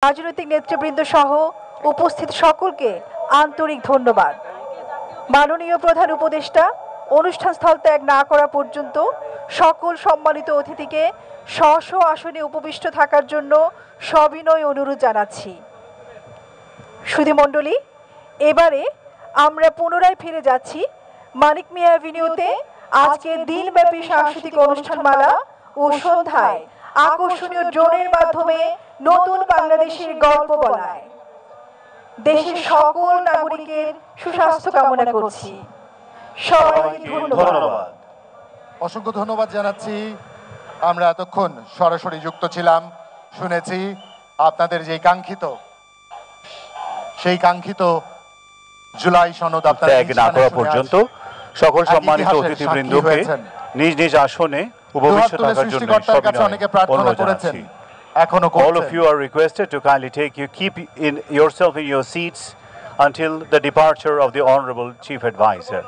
রাজনৈতিক নেতৃবৃন্দ সহ উপস্থিত সকলকে আন্তরিক ধন্যবাদ। মাননীয় প্রধান উপদেষ্টা অনুষ্ঠানস্থল ত্যাগ না করা পর্যন্ত সকল সম্মানিত অতিথিকে স্ব স্ব আসনে উপবিষ্ট থাকার জন্য সবিনয় অনুরোধ জানাচ্ছি। সুধীমণ্ডলী, এবারে আমরা পুনরায় ফিরে যাচ্ছি মানিক মিয়া অ্যাভিনিউতে আজকের দিনব্যাপী সাংস্কৃতিক অনুষ্ঠানমালা ও সন্ধ্যায় আকর্ষণীয় ড্রোনের মাধ্যমে নতুন বাংলাদেশের গল্প বলায়। দেশের সকল নাগরিকের সুস্বাস্থ্য কামনা করছি। সবাইকে ধন্যবাদ। অসংখ্য ধন্যবাদ জানাচ্ছি। আমরা এতক্ষণ সরাসরি যুক্ত ছিলাম, শুনেছি আপনাদের যে কাঙ্ক্ষিত জুলাই সনদ ত্যাগ না করা পর্যন্ত সকল সম্মানিত অতিথিবৃন্দকে নিজ নিজ আসনে উপবিষ্ট থাকার জন্য অনুরোধ জানাচ্ছি। All of you are requested to kindly keep yourself in your seats until the departure of the Honorable Chief Advisor.